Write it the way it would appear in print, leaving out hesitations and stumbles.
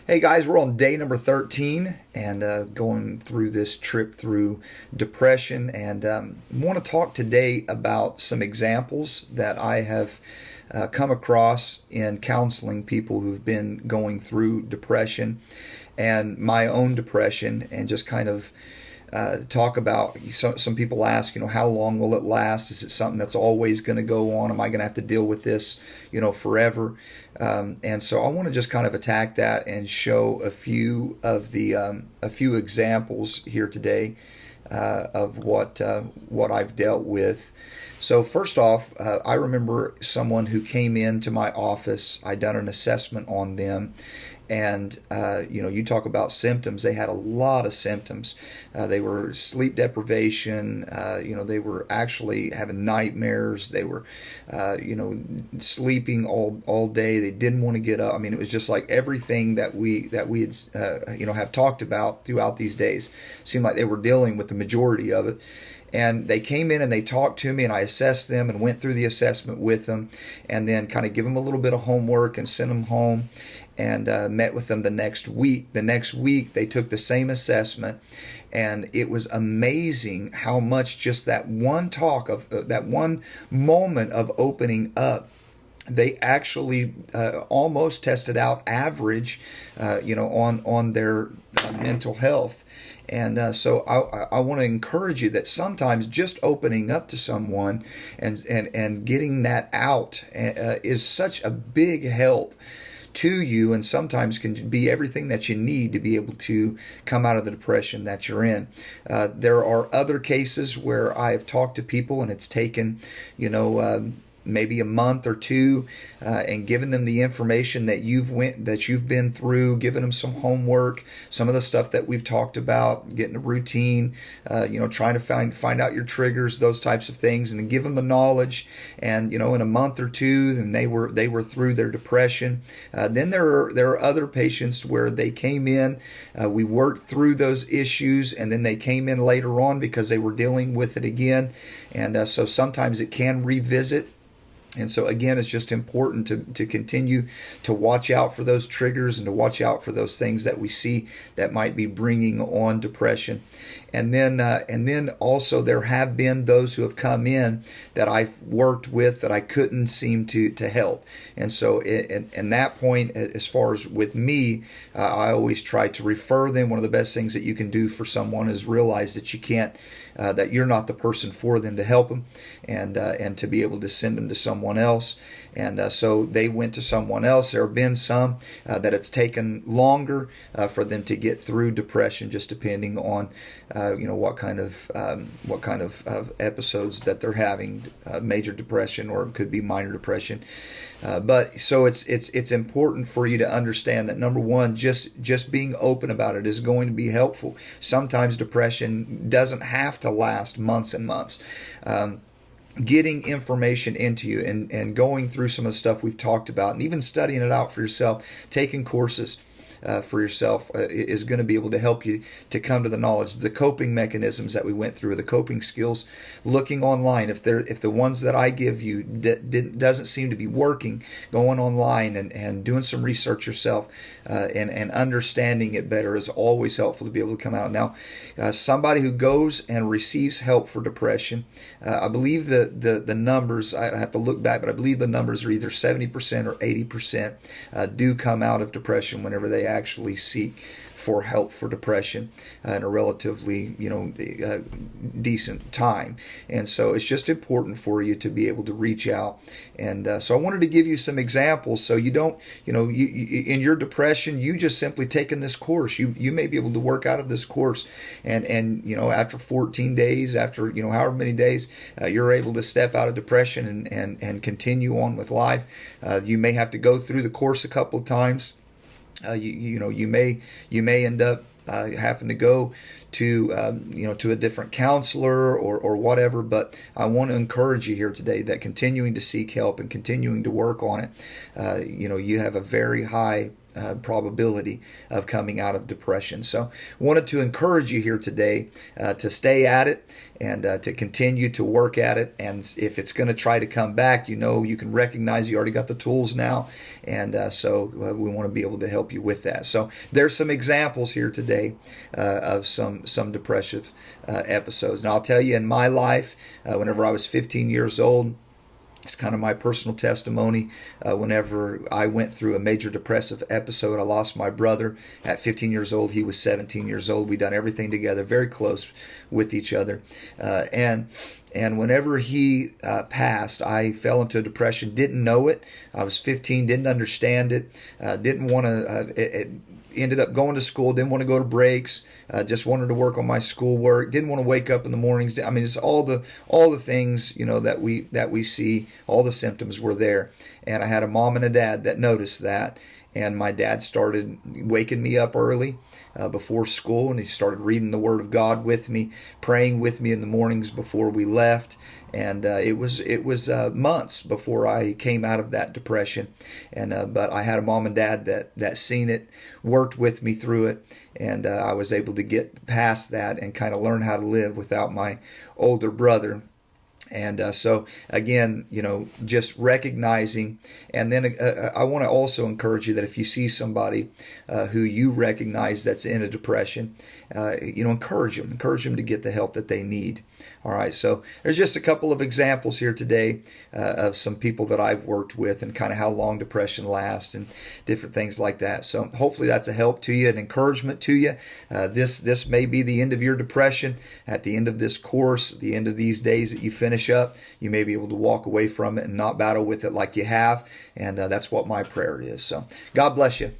Hey guys, we're on day number 13 and going through this trip through depression. And want to talk today about some examples that I have come across in counseling people who've been going through depression and my own depression, and just kind of talk about some people ask, how long will it last? Is it something that's always going to go on? Am I going to have to deal with this, forever? And so I want to just kind of attack that and show a few of the a few examples here today of what I've dealt with. So first off, I remember someone who came into my office. I'd done an assessment on them, and you talk about symptoms. They had a lot of symptoms. They were sleep deprivation. They were actually having nightmares. They were sleeping all day. They didn't want to get up. I mean, it was just like everything that we had have talked about throughout these days. Seemed like they were dealing with the majority of it. And they came in and they talked to me, and I assessed them and went through the assessment with them, and then kind of give them a little bit of homework and sent them home, and met with them the next week. The next week they took the same assessment, and it was amazing how much just that one talk of that one moment of opening up, they actually almost tested out average, on their mental health. And so I want to encourage you that sometimes just opening up to someone and getting that out is such a big help to you, and sometimes can be everything that you need to be able to come out of the depression that you're in. There are other cases where I have talked to people and it's taken, maybe a month or two, and giving them the information that you've been through, giving them some homework, some of the stuff that we've talked about, getting a routine, trying to find out your triggers, those types of things, and then give them the knowledge. And in a month or two, then they were through their depression. Then there are other patients where they came in, we worked through those issues, and then they came in later on because they were dealing with it again. And so sometimes it can revisit. And so again, it's just important to continue to watch out for those triggers and to watch out for those things that we see that might be bringing on depression. And then also there have been those who have come in that I've worked with that I couldn't seem to help. And so in that point, as far as with me, I always try to refer them. One of the best things that you can do for someone is realize that you can't, that you're not the person for them to help them, and to be able to send them to someone else. And so they went to someone else. There have been some that it's taken longer for them to get through depression, just depending on what kind of episodes that they're having, major depression, or it could be minor depression. But so it's important for you to understand that, number one, just being open about it is going to be helpful. Sometimes depression doesn't have to last months and months. Getting information into you and going through some of the stuff we've talked about, and even studying it out for yourself, taking courses for yourself is going to be able to help you to come to the knowledge, the coping mechanisms that we went through, the coping skills. Looking online, if the ones that I give you doesn't seem to be working, going online and doing some research yourself, and understanding it better is always helpful to be able to come out. Now, somebody who goes and receives help for depression, I believe the numbers, I have to look back, but I believe the numbers are either 70% or 80% do come out of depression whenever they actually seek for help for depression in a relatively decent time. And so it's just important for you to be able to reach out. And so I wanted to give you some examples, so you don't, you in your depression, you just simply taken this course. You may be able to work out of this course, and after 14 days, after however many days, you're able to step out of depression and continue on with life. You may have to go through the course a couple of times. You may end up having to go to to a different counselor or whatever. But I want to encourage you here today that continuing to seek help and continuing to work on it, you have a very high probability of coming out of depression. So wanted to encourage you here today to stay at it and to continue to work at it. And if it's going to try to come back, you can recognize you already got the tools now. And so we want to be able to help you with that. So there's some examples here today of some depressive episodes. Now I'll tell you, in my life, whenever I was 15 years old, it's kind of my personal testimony. Whenever I went through a major depressive episode, I lost my brother at 15 years old. He was 17 years old. We'd done everything together, very close with each other. And whenever he passed, I fell into a depression, didn't know it. I was 15, didn't understand it, didn't want to... ended up going to school, didn't want to go to breaks, just wanted to work on my schoolwork, didn't want to wake up in the mornings. I mean, it's all the things, that we see, all the symptoms were there. And I had a mom and a dad that noticed that. And my dad started waking me up early before school, and he started reading the Word of God with me, praying with me in the mornings before we left. And it was months before I came out of that depression. And but I had a mom and dad that seen it, worked with me through it, and I was able to get past that and kind of learn how to live without my older brother. And so again, just recognizing, and then I want to also encourage you that if you see somebody who you recognize that's in a depression, encourage them to get the help that they need. All right, so there's just a couple of examples here today of some people that I've worked with and kind of how long depression lasts and different things like that. So hopefully that's a help to you, an encouragement to you. This may be the end of your depression. At the end of this course, the end of these days that you finish up, you may be able to walk away from it and not battle with it like you have. And that's what my prayer is. So God bless you.